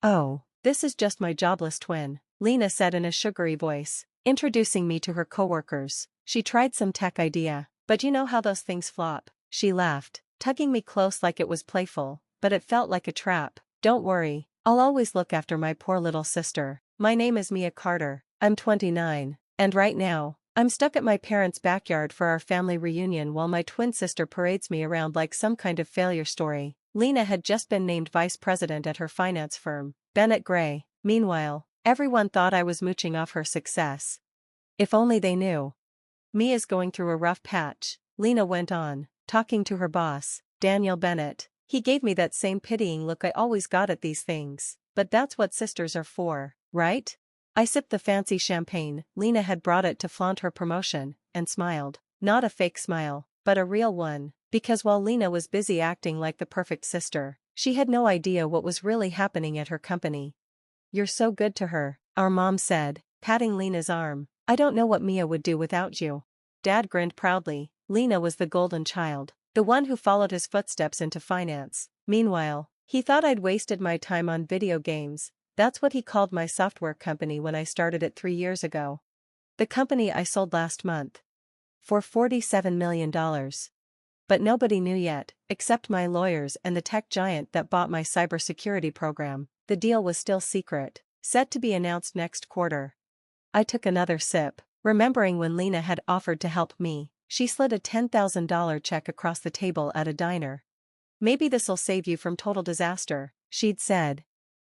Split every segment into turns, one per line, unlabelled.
Oh, this is just my jobless twin, Lena said in a sugary voice, introducing me to her coworkers. She tried some tech idea, but you know how those things flop. She laughed, tugging me close like it was playful, but it felt like a trap. Don't worry, I'll always look after my poor little sister. My name is Mia Carter, I'm 29, and right now, I'm stuck at my parents' backyard for our family reunion while my twin sister parades me around like some kind of failure story. Lena had just been named vice president at her finance firm, Bennett Gray. Meanwhile, everyone thought I was mooching off her success. If only they knew. Mia's going through a rough patch, Lena went on, talking to her boss, Daniel Bennett. He gave me that same pitying look I always got at these things, but that's what sisters are for, right? I sipped the fancy champagne. Lena had brought it to flaunt her promotion, and smiled. Not a fake smile, but a real one, because while Lena was busy acting like the perfect sister, she had no idea what was really happening at her company. You're so good to her, our mom said, patting Lena's arm. I don't know what Mia would do without you. Dad grinned proudly. Lena was the golden child, the one who followed his footsteps into finance. Meanwhile, he thought I'd wasted my time on video games. That's what he called my software company when I started it 3 years ago. The company I sold last month. For $47 million. But nobody knew yet, except my lawyers and the tech giant that bought my cybersecurity program. The deal was still secret, set to be announced next quarter. I took another sip, remembering when Lena had offered to help me. She slid a $10,000 check across the table at a diner. Maybe this'll save you from total disaster, she'd said.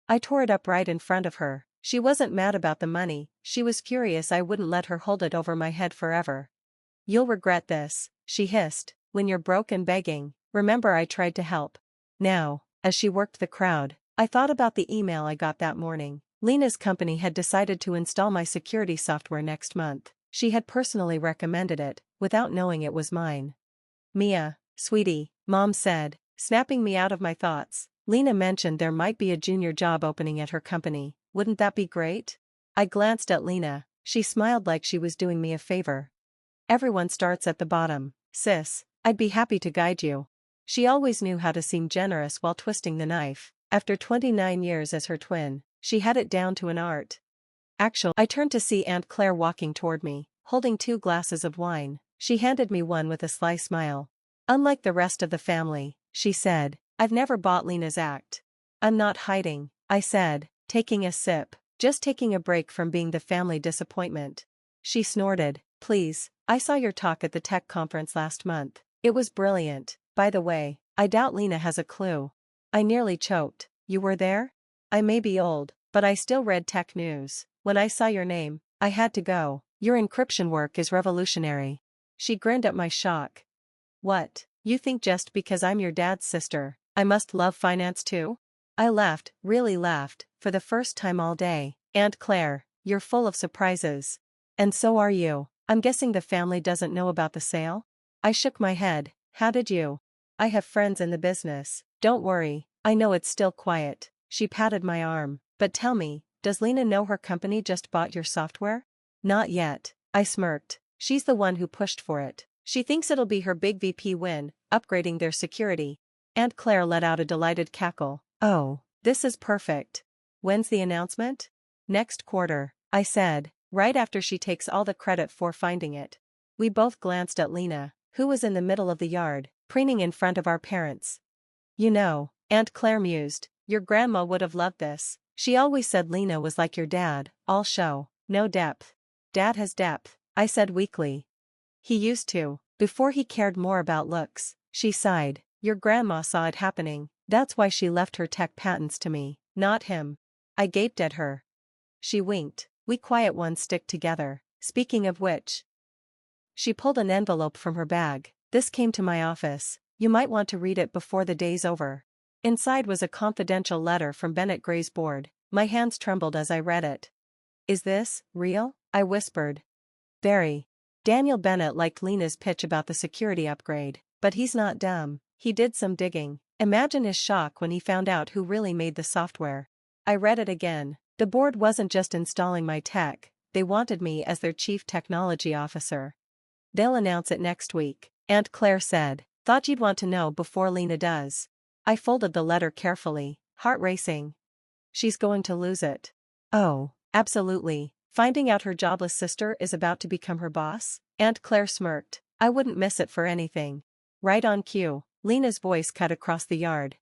I tore it up right in front of her. She wasn't mad about the money, she was furious I wouldn't let her hold it over my head forever. You'll regret this, she hissed, when you're broke and begging. Remember I tried to help. Now, as she worked the crowd, I thought about the email I got that morning. Lena's company had decided to install my security software next month. She had personally recommended it, without knowing it was mine. Mia, sweetie, Mom said, snapping me out of my thoughts. Lena mentioned there might be a junior job opening at her company. Wouldn't that be great? I glanced at Lena. She smiled like she was doing me a favor. Everyone starts at the bottom, sis. I'd be happy to guide you. She always knew how to seem generous while twisting the knife. After 29 years as her twin, she had it down to an art. Actually, I turned to see Aunt Claire walking toward me, holding 2 glasses of wine. She handed me one with a sly smile. Unlike the rest of the family, she said, I've never bought Lena's act. I'm not hiding, I said, taking a sip, just taking a break from being the family disappointment. She snorted, please, I saw your talk at the tech conference last month. It was brilliant. By the way, I doubt Lena has a clue. I nearly choked. You were there? I may be old, but I still read tech news. When I saw your name, I had to go. Your encryption work is revolutionary. She grinned at my shock. What, you think just because I'm your dad's sister, I must love finance too? I laughed, really laughed, for the first time all day. Aunt Claire, you're full of surprises. And so are you. I'm guessing the family doesn't know about the sale? I shook my head. How did you? I have friends in the business. Don't worry, I know it's still quiet. She patted my arm. But tell me, does Lena know her company just bought your software? Not yet, I smirked. She's the one who pushed for it. She thinks it'll be her big VP win, upgrading their security. Aunt Claire let out a delighted cackle. Oh, this is perfect. When's the announcement? Next quarter, I said, right after she takes all the credit for finding it. We both glanced at Lena, who was in the middle of the yard, preening in front of our parents. You know, Aunt Claire mused, your grandma would have loved this. She always said Lena was like your dad, all show, no depth. Dad has depth, I said weakly. He used to, before he cared more about looks. She sighed. Your grandma saw it happening, that's why she left her tech patents to me, not him. I gaped at her. She winked. We quiet ones stick together. Speaking of which. She pulled an envelope from her bag. This came to my office. You might want to read it before the day's over. Inside was a confidential letter from Bennett Gray's board. My hands trembled as I read it. Is this real? I whispered. Very. Daniel Bennett liked Lena's pitch about the security upgrade, but he's not dumb. He did some digging. Imagine his shock when he found out who really made the software. I read it again. The board wasn't just installing my tech, they wanted me as their chief technology officer. They'll announce it next week, Aunt Claire said. Thought you'd want to know before Lena does. I folded the letter carefully, heart racing. she's going to lose it. Oh, absolutely. Finding out her jobless sister is about to become her boss? Aunt Claire smirked. I wouldn't miss it for anything. Right on cue, Lena's voice cut across the yard.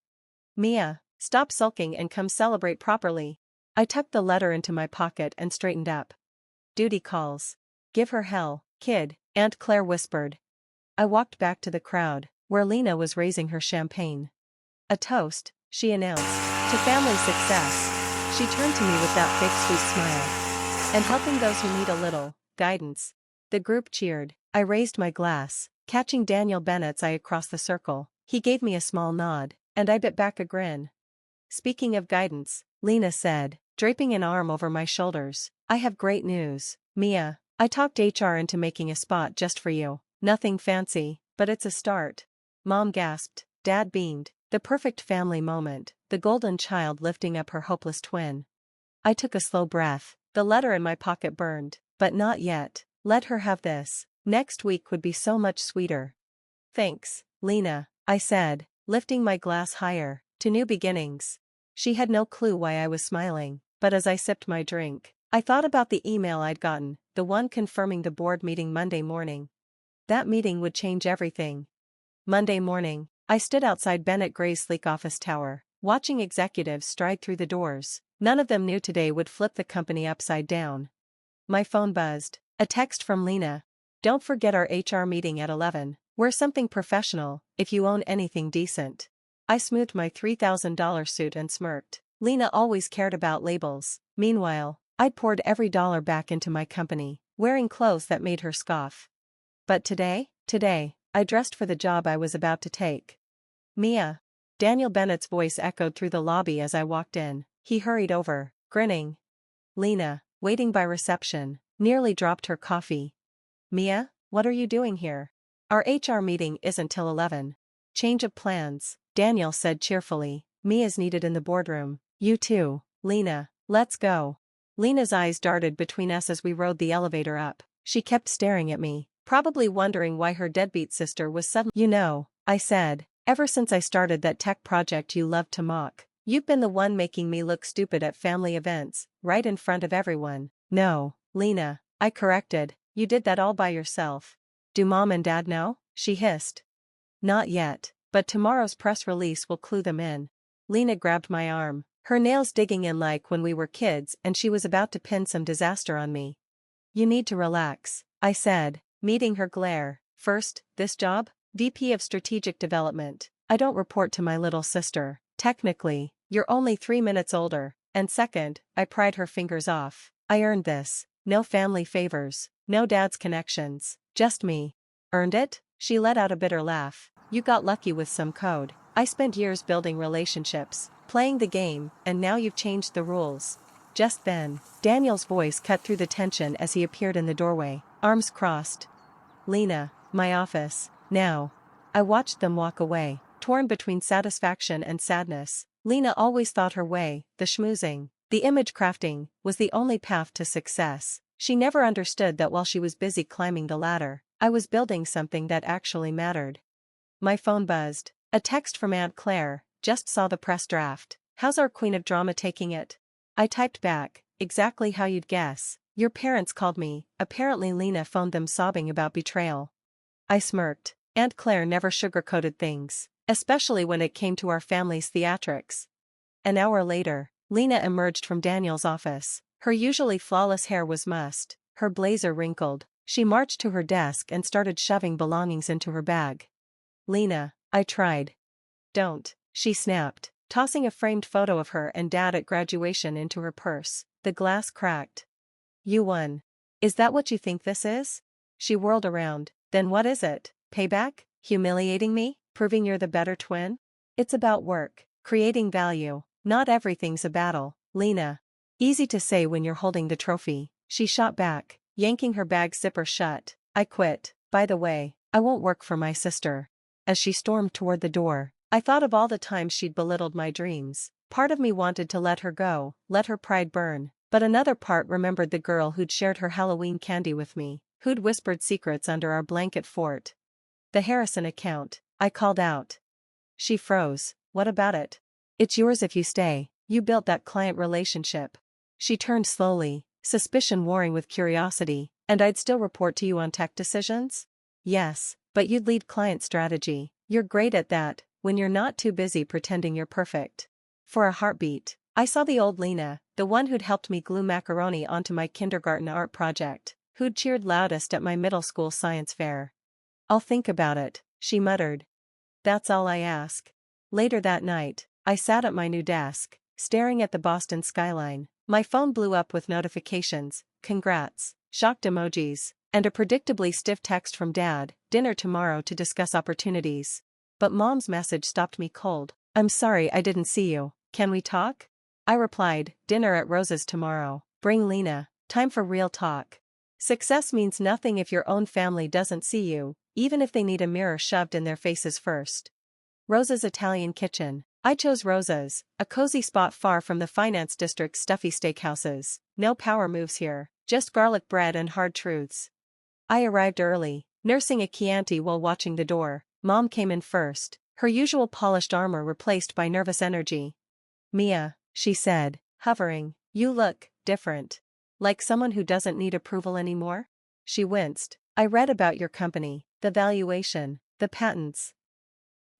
Mia, stop sulking and come celebrate properly. I tucked the letter into my pocket and straightened up. Duty calls. Give her hell, kid, Aunt Claire whispered. I walked back to the crowd, where Lena was raising her champagne. A toast, she announced, to family success. She turned to me with that fake sweet smile. And helping those who need a little guidance. The group cheered. I raised my glass, catching Daniel Bennett's eye across the circle. He gave me a small nod, and I bit back a grin. Speaking of guidance, Lena said, draping an arm over my shoulders, I have great news, Mia. I talked HR into making a spot just for you. Nothing fancy, but it's a start. Mom gasped. Dad beamed. The perfect family moment, the golden child lifting up her hopeless twin. I took a slow breath. The letter in my pocket burned, but not yet. Let her have this. Next week would be so much sweeter. Thanks, Lena, I said, lifting my glass higher, to new beginnings. She had no clue why I was smiling, but as I sipped my drink, I thought about the email I'd gotten, the one confirming the board meeting Monday morning. That meeting would change everything. Monday morning, I stood outside Bennett Gray's sleek office tower, watching executives stride through the doors. None of them knew today would flip the company upside down. My phone buzzed. A text from Lena. Don't forget our HR meeting at 11. Wear something professional, if you own anything decent. I smoothed my $3,000 suit and smirked. Lena always cared about labels. Meanwhile, I'd poured every dollar back into my company, wearing clothes that made her scoff. But today, I dressed for the job I was about to take. Mia. Daniel Bennett's voice echoed through the lobby as I walked in. He hurried over, grinning. Lena, waiting by reception, nearly dropped her coffee. Mia, what are you doing here? Our HR meeting isn't till 11. Change of plans, Daniel said cheerfully. Mia's needed in the boardroom. You too, Lena. Let's go. Lena's eyes darted between us as we rode the elevator up. She kept staring at me, probably wondering why her deadbeat sister was suddenly. You know, I said, ever since I started that tech project you loved to mock, you've been the one making me look stupid at family events, right in front of everyone. No, Lena, I corrected, you did that all by yourself. Do Mom and Dad know? She hissed. Not yet, but tomorrow's press release will clue them in. Lena grabbed my arm, her nails digging in like when we were kids and she was about to pin some disaster on me. You need to relax, I said, meeting her glare. First, this job? VP of Strategic Development. I don't report to my little sister. Technically, you're only 3 minutes older. And second, I pried her fingers off. I earned this. No family favors, no dad's connections, just me. Earned it? She let out a bitter laugh. You got lucky with some code. I spent years building relationships, playing the game, and now you've changed the rules. Just then, Daniel's voice cut through the tension as he appeared in the doorway, arms crossed. Lena, my office, now. I watched them walk away, torn between satisfaction and sadness. Lena always thought her way, the schmoozing, the image crafting, was the only path to success. She never understood that while she was busy climbing the ladder, I was building something that actually mattered. My phone buzzed. A text from Aunt Claire. Just saw the press draft. How's our queen of drama taking it? I typed back, exactly how you'd guess. Your parents called me. Apparently Lena phoned them sobbing about betrayal. I smirked. Aunt Claire never sugarcoated things, especially when it came to our family's theatrics. An hour later, Lena emerged from Daniel's office. Her usually flawless hair was mussed, her blazer wrinkled. She marched to her desk and started shoving belongings into her bag. Lena, I tried. Don't, she snapped, tossing a framed photo of her and Dad at graduation into her purse. The glass cracked. You won. Is that what you think this is? She whirled around. Then what is it? Payback? Humiliating me? Proving you're the better twin? It's about work, creating value. Not everything's a battle, Lena. Easy to say when you're holding the trophy, she shot back, yanking her bag zipper shut. I quit. By the way, I won't work for my sister. As she stormed toward the door, I thought of all the times she'd belittled my dreams. Part of me wanted to let her go, let her pride burn, but another part remembered the girl who'd shared her Halloween candy with me, who'd whispered secrets under our blanket fort. The Harrison account, I called out. She froze. What about it? It's yours if you stay. You built that client relationship. She turned slowly, suspicion warring with curiosity. And I'd still report to you on tech decisions? Yes, but you'd lead client strategy. You're great at that, when you're not too busy pretending you're perfect. For a heartbeat, I saw the old Lena, the one who'd helped me glue macaroni onto my kindergarten art project, who'd cheered loudest at my middle school science fair. I'll think about it, she muttered. That's all I ask. Later that night, I sat at my new desk, staring at the Boston skyline. My phone blew up with notifications, congrats, shocked emojis, and a predictably stiff text from Dad, dinner tomorrow to discuss opportunities. But Mom's message stopped me cold. I'm sorry I didn't see you, can we talk? I replied, dinner at Rose's tomorrow. Bring Lena, time for real talk. Success means nothing if your own family doesn't see you, even if they need a mirror shoved in their faces first. Rose's Italian kitchen. I chose Rose's, a cozy spot far from the finance district's stuffy steakhouses. No power moves here, just garlic bread and hard truths. I arrived early, nursing a Chianti while watching the door. Mom came in first, her usual polished armor replaced by nervous energy. Mia, she said, hovering, you look different. Like someone who doesn't need approval anymore? She winced. I read about your company, the valuation, the patents.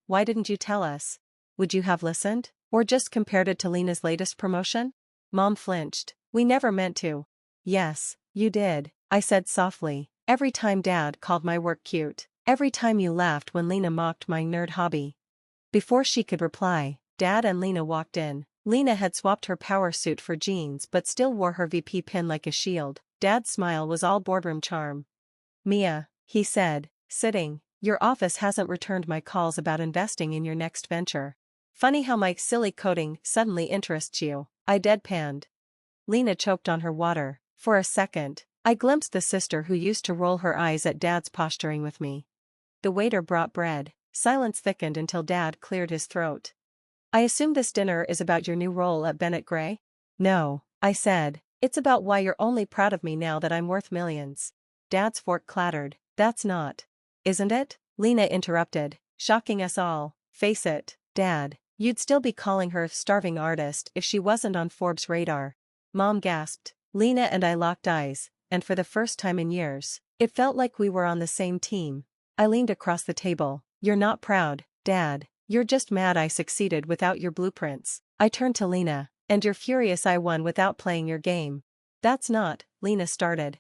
Why didn't you tell us? Would you have listened? Or just compared it to Lena's latest promotion? Mom flinched. We never meant to. Yes, you did, I said softly. Every time Dad called my work cute. Every time you laughed when Lena mocked my nerd hobby. Before she could reply, Dad and Lena walked in. Lena had swapped her power suit for jeans but still wore her VP pin like a shield. Dad's smile was all boardroom charm. Mia, he said, sitting, your office hasn't returned my calls about investing in your next venture. Funny how my silly coding suddenly interests you, I deadpanned. Lena choked on her water. For a second, I glimpsed the sister who used to roll her eyes at Dad's posturing with me. The waiter brought bread. Silence thickened until Dad cleared his throat. I assume this dinner is about your new role at Bennett Gray? No, I said. It's about why you're only proud of me now that I'm worth millions. Dad's fork clattered. That's not. Isn't it? Lena interrupted, shocking us all. Face it, Dad, you'd still be calling her starving artist if she wasn't on Forbes' radar. Mom gasped. Lena and I locked eyes, and for the first time in years, it felt like we were on the same team. I leaned across the table. You're not proud, Dad. You're just mad I succeeded without your blueprints. I turned to Lena, and you're furious I won without playing your game. That's not, Lena started.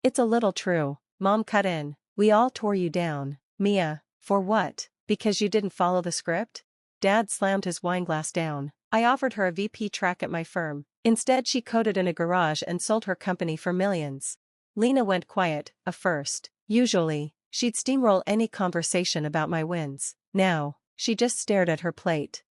It's a little true, Mom cut in. We all tore you down. Mia, for what? Because you didn't follow the script? Dad slammed his wineglass down. I offered her a VP track at my firm. Instead she coded in a garage and sold her company for millions. Lena went quiet, a first. Usually, she'd steamroll any conversation about my wins. Now, she just stared at her plate.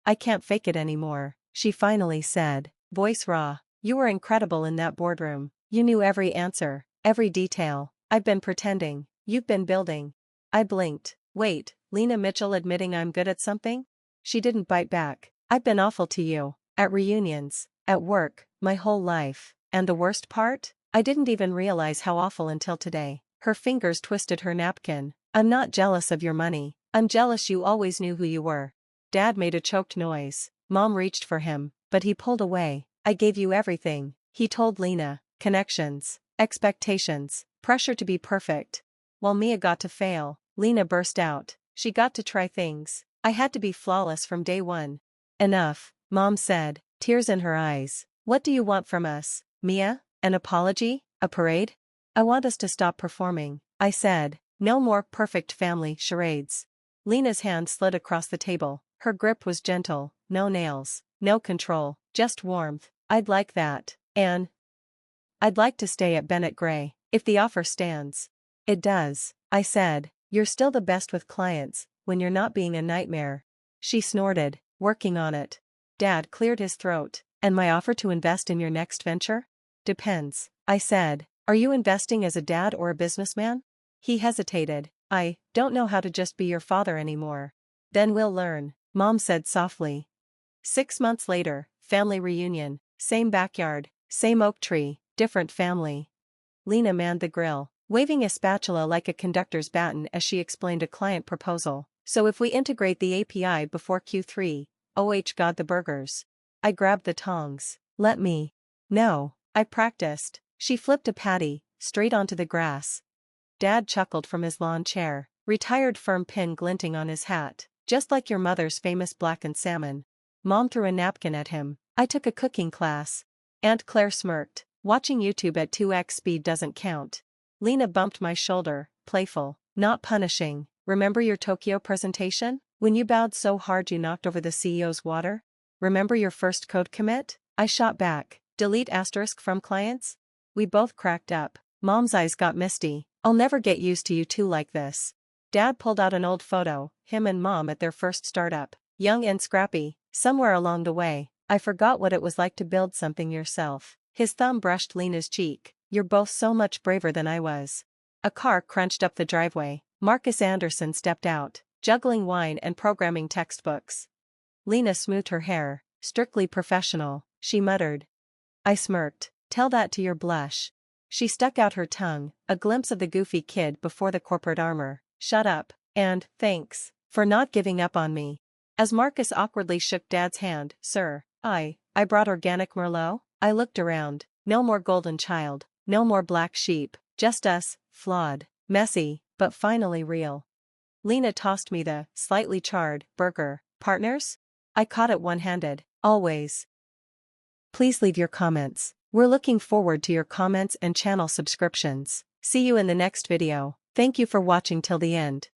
I can't fake it anymore, she finally said, voice raw. You were incredible in that boardroom. You knew every answer, every detail. I've been pretending. You've been building. I blinked. Wait, Lena Mitchell admitting I'm good at something? She didn't bite back. I've been awful to you. At reunions, at work, my whole life. And the worst part? I didn't even realize how awful until today. Her fingers twisted her napkin. I'm not jealous of your money. I'm jealous you always knew who you were. Dad made a choked noise. Mom reached for him, but he pulled away. I gave you everything, he told Lena. Connections, expectations, pressure to be perfect. While Mia got to fail, Lena burst out. She got to try things. I had to be flawless from day one. Enough, Mom said, tears in her eyes. What do you want from us, Mia? An apology? A parade? I want us to stop performing, I said. No more perfect family charades. Lena's hand slid across the table. Her grip was gentle, no nails, no control, just warmth. I'd like that, and I'd like to stay at Bennett Gray, if the offer stands. It does, I said. You're still the best with clients, when you're not being a nightmare. She snorted, working on it. Dad cleared his throat. And my offer to invest in your next venture? Depends, I said. Are you investing as a dad or a businessman? He hesitated. I don't know how to just be your father anymore. Then we'll learn, Mom said softly. 6 months later, family reunion, same backyard, same oak tree, different family. Lena manned the grill, waving a spatula like a conductor's baton as she explained a client proposal. So if we integrate the API before Q3, OH God the burgers. I grabbed the tongs. Let me. No, I practiced. She flipped a patty, straight onto the grass. Dad chuckled from his lawn chair, retired firm pin glinting on his hat, just like your mother's famous blackened salmon. Mom threw a napkin at him. I took a cooking class. Aunt Claire smirked. Watching YouTube at 2x speed doesn't count. Lena bumped my shoulder, playful, not punishing. Remember your Tokyo presentation? When you bowed so hard you knocked over the CEO's water? Remember your first code commit? I shot back. Delete asterisk from clients? We both cracked up. Mom's eyes got misty. I'll never get used to you two like this. Dad pulled out an old photo, him and Mom at their first startup. Young and scrappy. Somewhere along the way, I forgot what it was like to build something yourself. His thumb brushed Lena's cheek. You're both so much braver than I was. A car crunched up the driveway. Marcus Anderson stepped out, juggling wine and programming textbooks. Lena smoothed her hair. Strictly professional, she muttered. I smirked. Tell that to your blush. She stuck out her tongue, a glimpse of the goofy kid before the corporate armor. Shut up, and thanks for not giving up on me. As Marcus awkwardly shook Dad's hand, Sir, I brought organic Merlot. I looked around. No more golden child, no more black sheep, just us, flawed, messy, but finally real. Lena tossed me the slightly charred burger. Partners? I caught it one-handed. Always. Please leave your comments. We're looking forward to your comments and channel subscriptions. See you in the next video. Thank you for watching till the end.